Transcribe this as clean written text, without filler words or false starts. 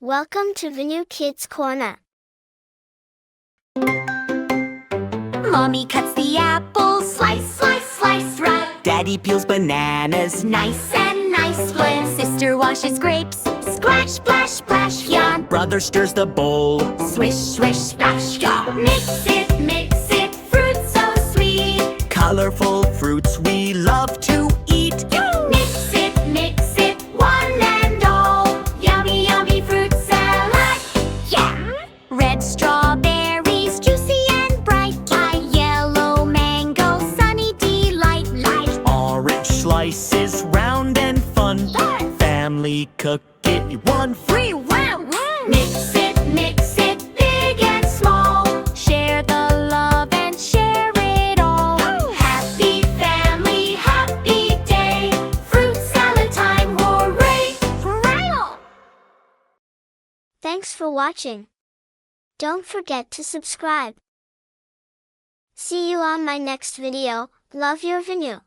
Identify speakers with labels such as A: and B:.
A: Welcome to Vinu Kids Corner.
B: Mommy cuts the apples, slice, slice, slice, right.
C: Daddy peels bananas,
B: Nice and nice blend. Sister washes grapes, splash, splash, splash, yawn.
C: brother stirs the bowl.
B: Swish, swish, splash, yawn. Mix it, fruit so sweet.
C: Colorful fruits we love to eat.
B: Mix it, one and all. Yummy, yummy fruit salad, yeah. Red strawberries, juicy and bright. Yellow mango, sunny delight.
C: Orange slices, round and fun. Family cook it, one free.
B: Wow! Mix it, big and small. Share the love and share it all. Happy family, happy day. Fruit salad time, hooray! Hooray!
A: Thanks for watching. Don't forget to subscribe. See you on my next video. Love your Vinu.